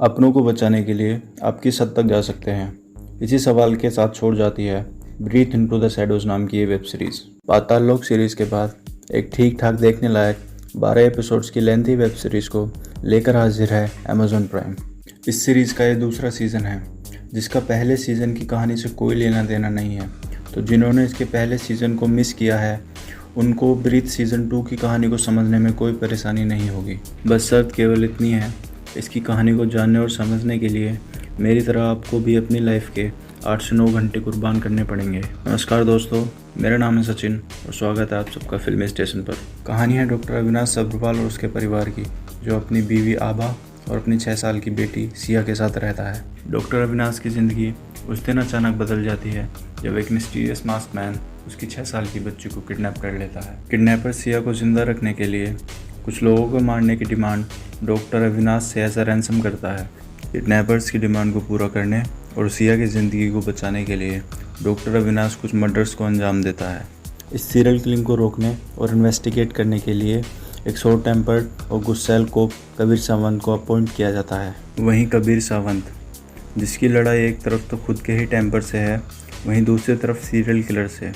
अपनों को बचाने के लिए आप किस हद तक जा सकते हैं? इसी सवाल के साथ छोड़ जाती है ब्रीथ इनटू द शैडोज नाम की ये वेब सीरीज़। पाताल लोक सीरीज़ के बाद एक ठीक ठाक देखने लायक 12 एपिसोड्स की लेंथी वेब सीरीज़ को लेकर हाजिर है अमेज़न प्राइम। इस सीरीज़ का ये दूसरा सीज़न है, जिसका पहले सीज़न की कहानी से कोई लेना देना नहीं है। तो जिन्होंने इसके पहले सीज़न को मिस किया है, उनको ब्रीथ सीज़न 2 की कहानी को समझने में कोई परेशानी नहीं होगी। बस शर्त केवल इतनी है, इसकी कहानी को जानने और समझने के लिए मेरी तरह आपको भी अपनी लाइफ के 8 से 9 घंटे कुर्बान करने पड़ेंगे। नमस्कार दोस्तों, मेरा नाम है सचिन और स्वागत है आप सबका फिल्मी स्टेशन पर। कहानी है डॉक्टर अविनाश सब्रवाल और उसके परिवार की, जो अपनी बीवी आभा और अपनी 6 साल की बेटी सिया के साथ रहता है। डॉक्टर अविनाश की ज़िंदगी उस दिन अचानक बदल जाती है जब एक मिस्टीरियस मास्क मैन उसकी 6 साल की बच्ची को किडनैप कर लेता है। किडनैपर सिया को जिंदा रखने के लिए कुछ लोगों को मारने की डिमांड डॉक्टर अविनाश से ऐसा रैंसम करता है। किडनैपर्स की डिमांड को पूरा करने और सिया की ज़िंदगी को बचाने के लिए डॉक्टर अविनाश कुछ मर्डर्स को अंजाम देता है। इस सीरियल किलिंग को रोकने और इन्वेस्टिगेट करने के लिए एक शॉर्ट टेम्पर्ड और गुस्सैल कोप कबीर सावंत को अपॉइंट किया जाता है। वहीं कबीर सावंत, जिसकी लड़ाई एक तरफ तो खुद के ही टेम्पर से है, वहीं दूसरी तरफ सीरियल किलर से।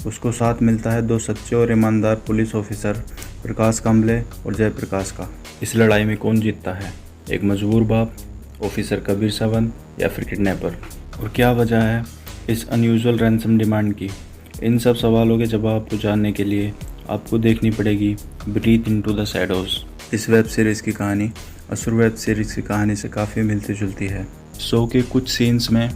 उसको साथ मिलता है 2 सच्चे और ईमानदार पुलिस ऑफिसर, प्रकाश कांबले और जयप्रकाश का। इस लड़ाई में कौन जीतता है, एक मजबूर बाप, ऑफिसर कबीर सावंत या फिर किडनैपर? और क्या वजह है इस अनयूजुअल रैंसम डिमांड की? इन सब सवालों के जवाब को जानने के लिए आपको देखनी पड़ेगी ब्रीथ इनटू द शैडोज। इस वेब सीरीज़ की कहानी असुर वेब सीरीज़ की कहानी से काफ़ी मिलती जुलती है। शो के कुछ सीन्स में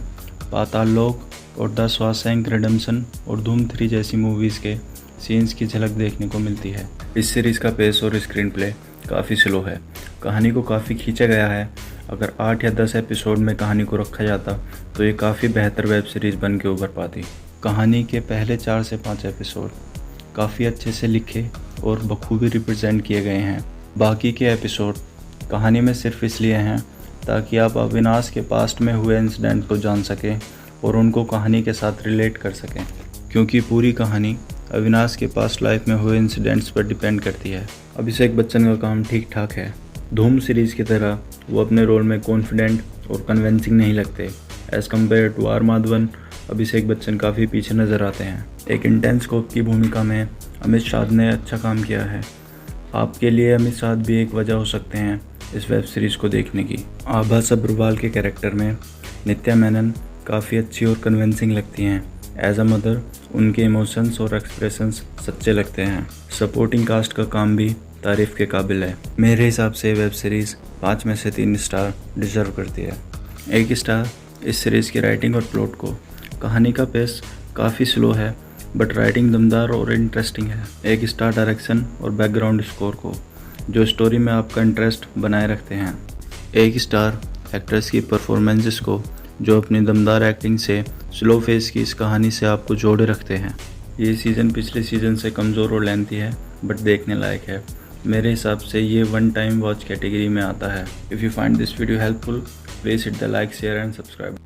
पाताल लोक और द शॉशैंक रिडेम्पशन और धूम 3 जैसी मूवीज़ के सीन्स की झलक देखने को मिलती है। इस सीरीज़ का पेस और स्क्रीन प्ले काफ़ी स्लो है। कहानी को काफ़ी खींचा गया है। अगर 8 या 10 एपिसोड में कहानी को रखा जाता तो ये काफ़ी बेहतर वेब सीरीज़ बन के उभर पाती। कहानी के पहले 4 से 5 एपिसोड काफ़ी अच्छे से लिखे और बखूबी रिप्रेजेंट किए गए हैं। बाकी के एपिसोड कहानी में सिर्फ इसलिए हैं ताकि आप अविनाश के पास्ट में हुए इंसिडेंट को जान सकें और उनको कहानी के साथ रिलेट कर सकें, क्योंकि पूरी कहानी अविनाश के पास्ट लाइफ में हुए इंसिडेंट्स पर डिपेंड करती है। अभिषेक बच्चन का काम ठीक ठाक है। धूम सीरीज़ की तरह वो अपने रोल में कॉन्फिडेंट और कन्विंसिंग नहीं लगते। As compare to R Madhavan, Abhishek Bachchan काफ़ी पीछे नज़र आते हैं। एक इंटेंस कोप की भूमिका में अमित शाह ने अच्छा काम किया है। आपके लिए अमित शाह भी एक वजह हो सकते हैं इस वेब सीरीज़ को देखने की। आभा सब्रवाल के कैरेक्टर में नित्या मेनन काफ़ी अच्छी और कन्विंसिंग लगती हैं। एज अ मदर उनके इमोशंस और एक्सप्रेशंस सच्चे लगते हैं। सपोर्टिंग कास्ट का काम भी तारीफ़ के काबिल है। मेरे हिसाब से वेब सीरीज़ 5 में से 3 स्टार डिजर्व करती है। 1 स्टार इस सीरीज़ की राइटिंग और प्लॉट को। कहानी का पेस काफ़ी स्लो है बट राइटिंग दमदार और इंटरेस्टिंग है। 1 स्टार डायरेक्शन और बैकग्राउंड स्कोर को, जो स्टोरी में आपका इंटरेस्ट बनाए रखते हैं। 1 स्टार एक्ट्रेस की परफॉर्मेंसेस को, जो अपनी दमदार एक्टिंग से स्लो फेस की इस कहानी से आपको जोड़े रखते हैं। ये सीज़न पिछले सीज़न से कमज़ोर और लेंथी है बट देखने लायक है। मेरे हिसाब से ये 1 टाइम वॉच कैटेगरी में आता है। If you find this video helpful, please hit the like, share and subscribe.